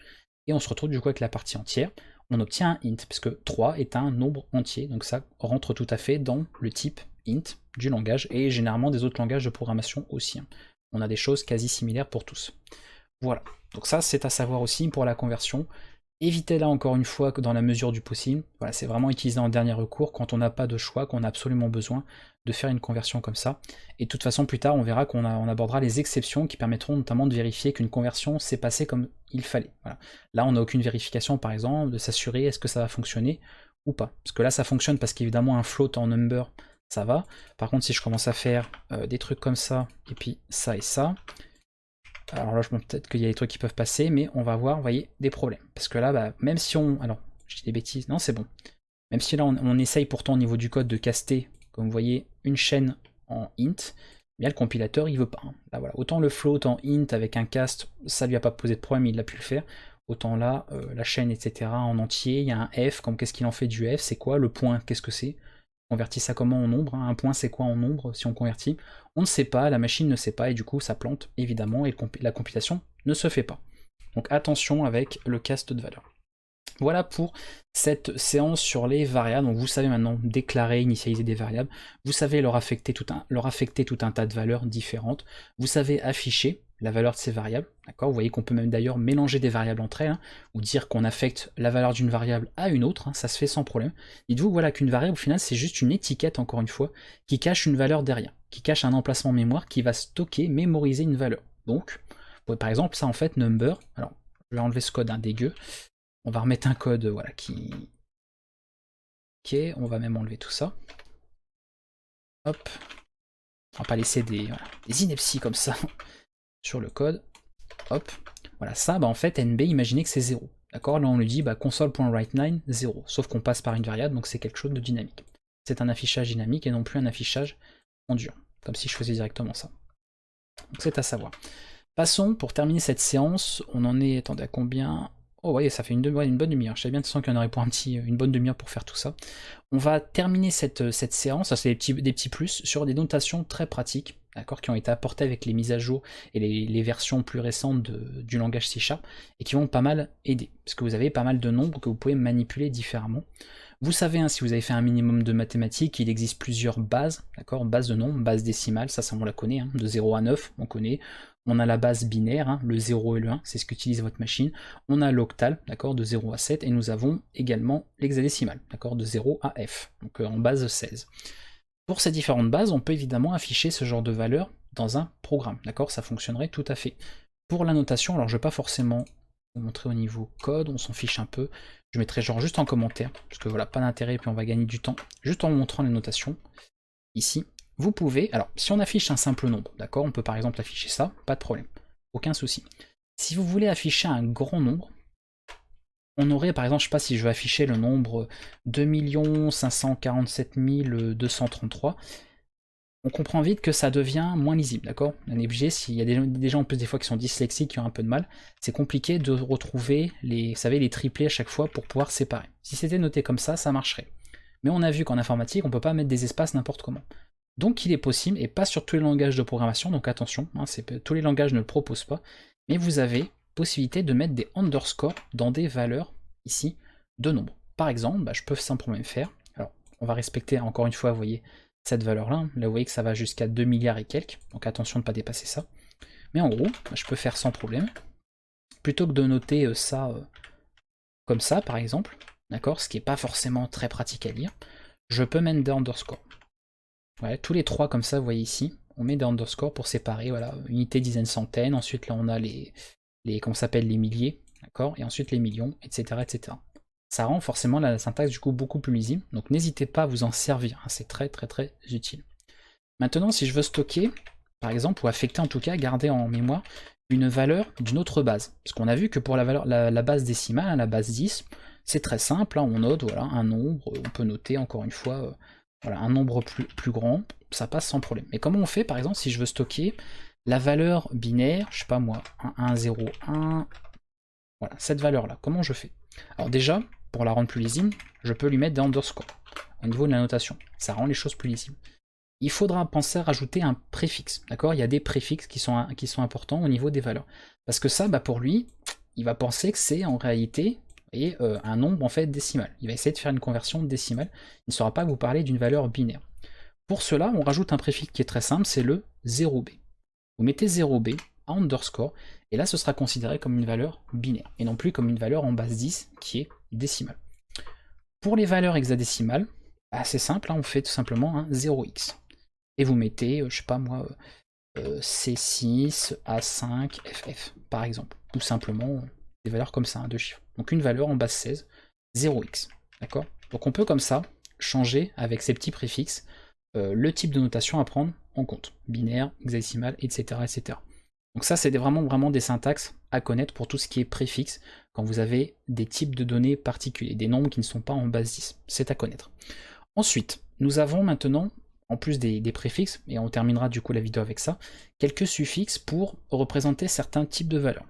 Et on se retrouve du coup avec la partie entière. On obtient un int, puisque 3 est un nombre entier, donc ça rentre tout à fait dans le type int du langage, et généralement des autres langages de programmation aussi. Hein. On a des choses quasi similaires pour tous. Voilà, donc ça c'est à savoir aussi pour la conversion. Évitez-la encore une fois que dans la mesure du possible. Voilà, c'est vraiment utilisé en dernier recours quand on n'a pas de choix, qu'on a absolument besoin de faire une conversion comme ça. Et de toute façon, plus tard, on verra qu'on abordera les exceptions qui permettront notamment de vérifier qu'une conversion s'est passée comme il fallait. Voilà. Là, on n'a aucune vérification, par exemple, de s'assurer est-ce que ça va fonctionner ou pas. Parce que là, ça fonctionne parce qu'évidemment, un float en number, ça va. Par contre, si je commence à faire des trucs comme ça, et puis ça et ça, alors là, peut-être qu'il y a des trucs qui peuvent passer, mais on va avoir, vous voyez, des problèmes. Parce que là, même si on... Alors, je dis des bêtises, non, c'est bon. Même si là, on essaye pourtant au niveau du code de caster, comme vous voyez, une chaîne en int, bien le compilateur, il veut pas. Hein. Là, voilà. Autant le float en int avec un cast, ça lui a pas posé de problème, il a pu le faire. Autant là, la chaîne, etc., en entier, il y a un f, comme qu'est-ce qu'il en fait du f, c'est quoi? Le point, qu'est-ce que c'est? On convertit ça comment en nombre, hein. Un point c'est quoi en nombre si on convertit? On ne sait pas, la machine ne sait pas, et du coup ça plante évidemment, et la compilation ne se fait pas. Donc attention avec le cast de valeur. Voilà pour cette séance sur les variables. Donc vous savez maintenant déclarer, initialiser des variables. Vous savez leur affecter tout un tas de valeurs différentes. Vous savez afficher la valeur de ces variables. D'accord. Vous voyez qu'on peut même d'ailleurs mélanger des variables entre elles, hein, ou dire qu'on affecte la valeur d'une variable à une autre. Hein, ça se fait sans problème. Dites-vous voilà, qu'une variable au final c'est juste une étiquette, encore une fois, qui cache une valeur derrière, qui cache un emplacement mémoire qui va stocker, mémoriser une valeur. Donc, par exemple, ça en fait number. Alors, je vais enlever ce code dégueu. On va remettre un code voilà, qui... Ok, on va même enlever tout ça. Hop. On va pas laisser des inepties comme ça sur le code. Hop. Voilà, ça, bah, en fait, NB, imaginez que c'est 0. D'accord? Là, on lui dit bah, console.write9, 0. Sauf qu'on passe par une variable, donc c'est quelque chose de dynamique. C'est un affichage dynamique et non plus un affichage en dur. Comme si je faisais directement ça. Donc c'est à savoir. Passons, pour terminer cette séance, on en est, attendez, à combien? Oh ouais, ça fait une bonne demi-heure. Je savais bien de toute façon qu'il y en aurait pour une bonne demi-heure pour faire tout ça. On va terminer cette séance, ça c'est des petits plus, sur des notations très pratiques, d'accord, qui ont été apportées avec les mises à jour et les versions plus récentes du langage C# et qui vont pas mal aider, parce que vous avez pas mal de nombres que vous pouvez manipuler différemment. Vous savez, hein, si vous avez fait un minimum de mathématiques, il existe plusieurs bases, d'accord, bases de nombres, base décimale, ça on la connaît, hein, de 0 à 9, on connaît. On a la base binaire, hein, le 0 et le 1, c'est ce qu'utilise votre machine. On a l'octal, d'accord, de 0 à 7, et nous avons également l'hexadécimal, d'accord, de 0 à f, donc en base 16. Pour ces différentes bases, on peut évidemment afficher ce genre de valeur dans un programme, d'accord, ça fonctionnerait tout à fait. Pour la notation, alors je ne vais pas forcément vous montrer au niveau code, on s'en fiche un peu, je mettrai genre juste en commentaire, parce que voilà, pas d'intérêt, puis on va gagner du temps, juste en montrant les notations, ici. Vous pouvez, alors si on affiche un simple nombre, d'accord, on peut par exemple afficher ça, pas de problème, aucun souci. Si vous voulez afficher un grand nombre, on aurait par exemple, je sais pas si je veux afficher le nombre 2 547 233, on comprend vite que ça devient moins lisible, d'accord? On est obligé, s'il y a des gens en plus des fois qui sont dyslexiques, qui ont un peu de mal, c'est compliqué de retrouver les, vous savez, les triplés à chaque fois pour pouvoir séparer. Si c'était noté comme ça marcherait. Mais on a vu qu'en informatique, on peut pas mettre des espaces n'importe comment. Donc il est possible, et pas sur tous les langages de programmation, donc attention, hein, tous les langages ne le proposent pas, mais vous avez possibilité de mettre des underscores dans des valeurs, ici, de nombres. Par exemple, bah, je peux simplement faire, alors on va respecter encore une fois, vous voyez, cette valeur-là, là vous voyez que ça va jusqu'à 2 milliards et quelques, donc attention de ne pas dépasser ça. Mais en gros, bah, je peux faire sans problème, plutôt que de noter ça comme ça par exemple, d'accord, ce qui n'est pas forcément très pratique à lire, je peux mettre des underscores. Ouais, tous les trois comme ça, vous voyez ici, on met des underscores pour séparer, voilà, unité, dizaines, centaines, ensuite là on a les comment s'appelle, les milliers, d'accord, et ensuite les millions, etc., etc. Ça rend forcément la syntaxe du coup beaucoup plus lisible, donc n'hésitez pas à vous en servir, hein, c'est très très très utile. Maintenant, si je veux stocker, par exemple, ou affecter en tout cas, garder en mémoire une valeur d'une autre base, parce qu'on a vu que pour la base décimale, la base 10, c'est très simple, hein, on note voilà, un nombre, on peut noter encore une fois voilà, un nombre plus grand, ça passe sans problème. Mais comment on fait par exemple si je veux stocker la valeur binaire, je sais pas moi, 1, 1, 0, 1, voilà, cette valeur-là, comment je fais? Alors déjà, pour la rendre plus lisible, je peux lui mettre des underscores au niveau de la notation, ça rend les choses plus lisibles. Il faudra penser à rajouter un préfixe, d'accord? Il y a des préfixes qui sont importants au niveau des valeurs. Parce que ça, bah pour lui, il va penser que c'est en réalité un nombre en fait décimal. Il va essayer de faire une conversion décimale. Il ne saura pas vous parler d'une valeur binaire. Pour cela, on rajoute un préfixe qui est très simple, c'est le 0b. Vous mettez 0b en underscore, et là ce sera considéré comme une valeur binaire, et non plus comme une valeur en base 10 qui est décimale. Pour les valeurs hexadécimales, c'est simple, hein, on fait tout simplement un 0x. Et vous mettez, je sais pas moi, C6, A5, FF, par exemple. Tout simplement des valeurs comme ça, hein, deux chiffres. Donc une valeur en base 16, 0x. D'accord? Donc on peut comme ça changer avec ces petits préfixes le type de notation à prendre en compte. Binaire, hexadécimal, etc. etc. Donc ça, c'est vraiment des syntaxes à connaître pour tout ce qui est préfixe, quand vous avez des types de données particuliers, des nombres qui ne sont pas en base 10. C'est à connaître. Ensuite, nous avons maintenant, en plus des préfixes, et on terminera du coup la vidéo avec ça, quelques suffixes pour représenter certains types de valeurs.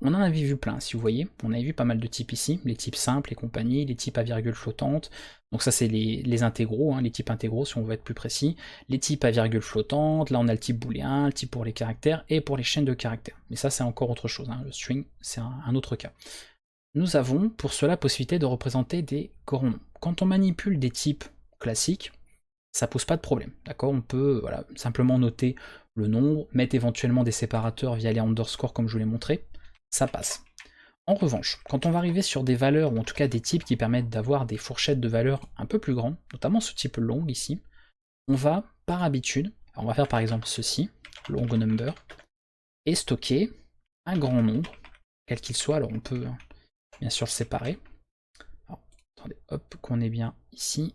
On en avait vu plein, si vous voyez, on avait vu pas mal de types ici, les types simples et compagnie, les types à virgule flottante, donc ça c'est les intégraux, hein, les types intégraux si on veut être plus précis, les types à virgule flottante, là on a le type booléen, le type pour les caractères et pour les chaînes de caractères. Mais ça c'est encore autre chose, hein, le string c'est un autre cas. Nous avons pour cela possibilité de représenter des grands nombres. Quand on manipule des types classiques, ça pose pas de problème, d'accord? On peut voilà, simplement noter le nombre, mettre éventuellement des séparateurs via les underscores comme je vous l'ai montré, ça passe. En revanche, quand on va arriver sur des valeurs, ou en tout cas des types qui permettent d'avoir des fourchettes de valeurs un peu plus grandes, notamment ce type long ici, on va, par habitude, on va faire par exemple ceci, long number, et stocker un grand nombre, quel qu'il soit, alors on peut bien sûr le séparer. Alors, attendez, hop, qu'on est bien ici,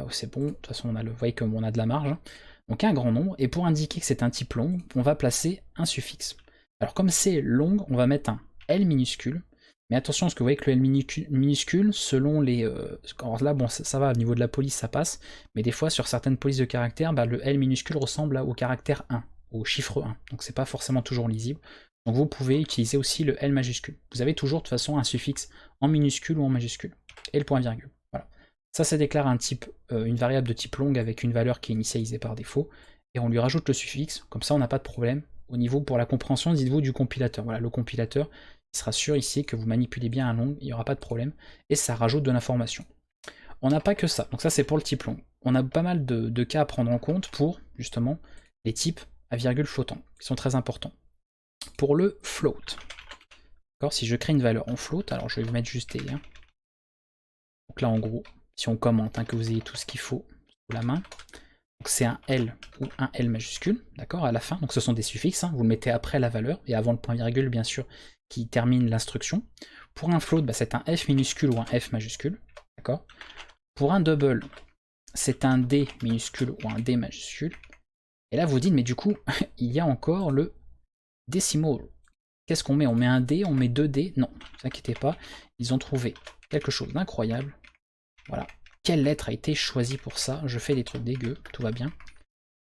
c'est bon, de toute façon vous voyez comme on a de la marge, donc un grand nombre, et pour indiquer que c'est un type long, on va placer un suffixe. Alors comme c'est long, on va mettre un L minuscule, mais attention parce que vous voyez que le L minuscule, selon les... alors là, bon, ça va, au niveau de la police, ça passe, mais des fois, sur certaines polices de caractère, bah, le L minuscule ressemble au caractère 1, au chiffre 1, donc c'est pas forcément toujours lisible. Donc vous pouvez utiliser aussi le L majuscule. Vous avez toujours de toute façon un suffixe en minuscule ou en majuscule, et le point virgule. Voilà. Ça déclare un type, une variable de type long avec une valeur qui est initialisée par défaut, et on lui rajoute le suffixe, comme ça on n'a pas de problème. Au niveau pour la compréhension, dites-vous, du compilateur. Voilà, le compilateur, il sera sûr ici que vous manipulez bien un long, il n'y aura pas de problème, et ça rajoute de l'information. On n'a pas que ça, donc ça c'est pour le type long. On a pas mal de cas à prendre en compte pour, justement, les types à virgule flottant, qui sont très importants. Pour le float, si je crée une valeur en float, alors je vais vous mettre juste T, hein. Donc là en gros, si on commente, hein, que vous ayez tout ce qu'il faut sous la main, c'est un L ou un L majuscule, d'accord, à la fin, donc ce sont des suffixes, hein, vous le mettez après la valeur, et avant le point virgule, bien sûr, qui termine l'instruction. Pour un float, bah, c'est un F minuscule ou un F majuscule, d'accord. Pour un double, c'est un D minuscule ou un D majuscule. Et là, vous dites, mais du coup, il y a encore le decimal. Qu'est-ce qu'on met? On met un D, on met 2 D? Non, ne vous inquiétez pas, ils ont trouvé quelque chose d'incroyable. Voilà. Quelle lettre a été choisie pour ça? Je fais des trucs dégueux, tout va bien.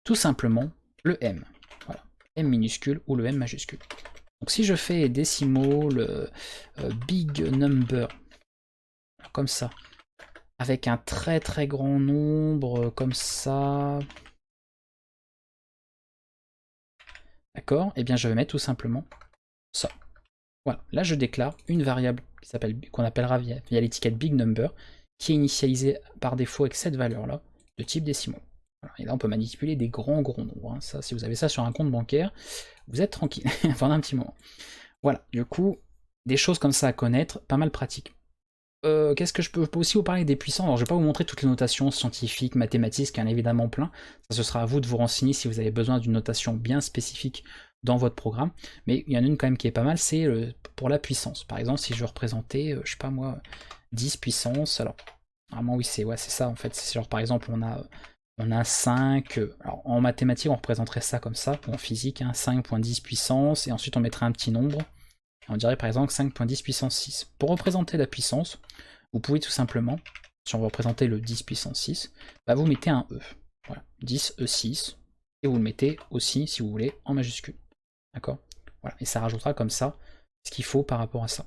Tout simplement le M. Voilà. M minuscule ou le M majuscule. Donc si je fais decimal, big number, comme ça, avec un très très grand nombre, comme ça, d'accord, et bien je vais mettre tout simplement ça. Voilà, là je déclare une variable qu'on appellera via l'étiquette big number, qui est initialisée par défaut avec cette valeur-là, de type décimal. Voilà, et là on peut manipuler des grands nombres, hein. Ça, si vous avez ça sur un compte bancaire, vous êtes tranquille pendant un petit moment. Voilà, du coup, des choses comme ça à connaître, pas mal pratique. Qu'est-ce que je peux aussi vous parler des puissants? Alors je vais pas vous montrer toutes les notations scientifiques, mathématiques, qu'il y en a évidemment plein. Ça, ce sera à vous de vous renseigner si vous avez besoin d'une notation bien spécifique dans votre programme. Mais il y en a une quand même qui est pas mal, c'est pour la puissance. Par exemple, si je représentais, je sais pas moi, 10 puissance, alors normalement oui c'est ça en fait. C'est genre par exemple on a 5, alors en mathématiques on représenterait ça comme ça, ou en physique, hein, 5.10 puissance, et ensuite on mettrait un petit nombre. On dirait par exemple 5.10 puissance 6. Pour représenter la puissance, vous pouvez tout simplement, si on veut représenter le 10 puissance 6, bah vous mettez un E. Voilà, 10 E6, et vous le mettez aussi, si vous voulez, en majuscule. D'accord? Voilà, et ça rajoutera comme ça ce qu'il faut par rapport à ça.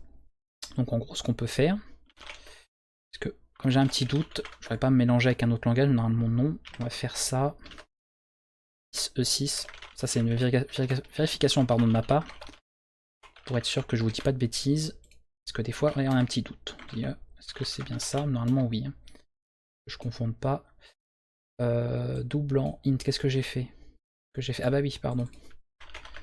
Donc en gros, ce qu'on peut faire, parce que comme j'ai un petit doute, je ne vais pas me mélanger avec un autre langage, normalement non, on va faire ça. 10 E6, ça c'est une vérification de ma part, pour être sûr que je vous dis pas de bêtises, parce que des fois on a un petit doute. Est-ce que c'est bien ça? Normalement oui. Hein. Que je confonde pas. Doublant, int, qu'est-ce que j'ai fait? Ah bah oui, pardon.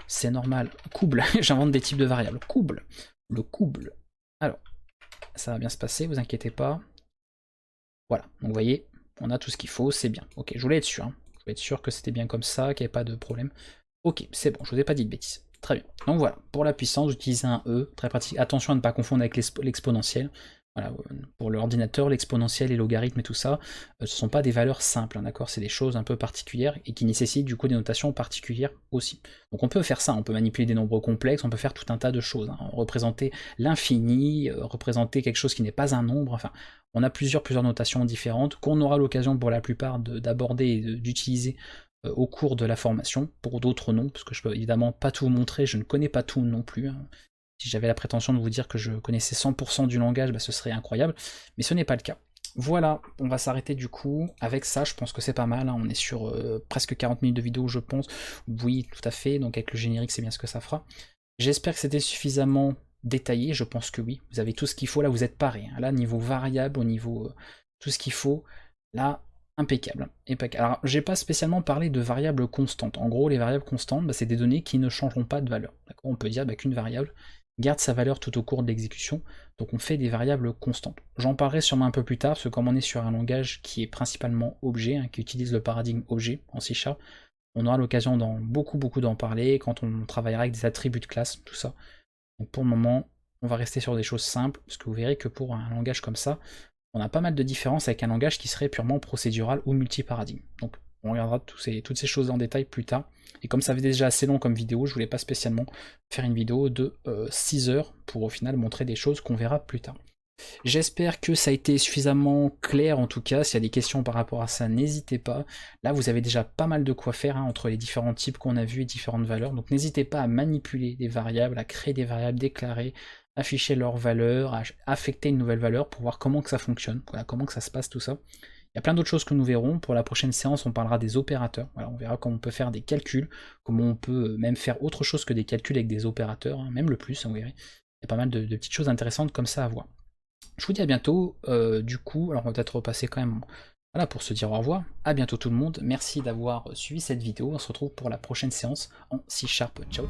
C'est normal. Couple, j'invente des types de variables. Couple, le couple. Alors, ça va bien se passer, vous inquiétez pas. Voilà, donc vous voyez, on a tout ce qu'il faut, c'est bien. Ok, je voulais être sûr. Hein. Je voulais être sûr que c'était bien comme ça, qu'il n'y avait pas de problème. Ok, c'est bon, je vous ai pas dit de bêtises. Très bien. Donc voilà, pour la puissance, j'utilise un E, très pratique. Attention à ne pas confondre avec l'exponentielle. Voilà, pour l'ordinateur, l'exponentielle, les logarithmes et tout ça, ce ne sont pas des valeurs simples, hein, d'accord? C'est des choses un peu particulières et qui nécessitent du coup des notations particulières aussi. Donc on peut faire ça, on peut manipuler des nombres complexes, on peut faire tout un tas de choses, hein, représenter l'infini, représenter quelque chose qui n'est pas un nombre, enfin, on a plusieurs notations différentes qu'on aura l'occasion pour la plupart d'aborder et d'utiliser au cours de la formation, pour d'autres non, parce que je peux évidemment pas tout vous montrer, je ne connais pas tout non plus. Hein. Si j'avais la prétention de vous dire que je connaissais 100% du langage, bah, ce serait incroyable, mais ce n'est pas le cas. Voilà, on va s'arrêter du coup. Avec ça, je pense que c'est pas mal, hein. On est sur presque 40 minutes de vidéo, je pense. Oui, tout à fait, donc avec le générique, c'est bien ce que ça fera. J'espère que c'était suffisamment détaillé, je pense que oui. Vous avez tout ce qu'il faut, là vous êtes paré. Hein. Là, niveau variable, au niveau tout ce qu'il faut, là, impeccable. Alors, j'ai pas spécialement parlé de variables constantes. En gros, les variables constantes, bah, c'est des données qui ne changeront pas de valeur. On peut dire bah, qu'une variable garde sa valeur tout au cours de l'exécution, donc on fait des variables constantes. J'en parlerai sûrement un peu plus tard, parce que comme on est sur un langage qui est principalement objet, hein, qui utilise le paradigme objet en C#, on aura l'occasion beaucoup d'en parler quand on travaillera avec des attributs de classe, tout ça. Donc pour le moment, on va rester sur des choses simples, parce que vous verrez que pour un langage comme ça, on a pas mal de différences avec un langage qui serait purement procédural ou multiparadigme. Donc On regardera toutes ces choses en détail plus tard. Et comme ça fait déjà assez long comme vidéo, je voulais pas spécialement faire une vidéo de 6 heures pour au final montrer des choses qu'on verra plus tard. J'espère que ça a été suffisamment clair en tout cas. S'il y a des questions par rapport à ça, n'hésitez pas. Là, vous avez déjà pas mal de quoi faire hein, entre les différents types qu'on a vus et différentes valeurs. Donc n'hésitez pas à manipuler des variables, à créer des variables déclarées, afficher leurs valeurs, à affecter une nouvelle valeur pour voir comment que ça fonctionne, voilà, comment que ça se passe tout ça. Il y a plein d'autres choses que nous verrons. Pour la prochaine séance, on parlera des opérateurs. Voilà, on verra comment on peut faire des calculs, comment on peut même faire autre chose que des calculs avec des opérateurs, hein, même le plus, hein, vous verrez. Il y a pas mal de petites choses intéressantes comme ça à voir. Je vous dis à bientôt, du coup, alors on va peut-être repasser quand même voilà, pour se dire au revoir. À bientôt tout le monde, merci d'avoir suivi cette vidéo, on se retrouve pour la prochaine séance en C#. Ciao ciao.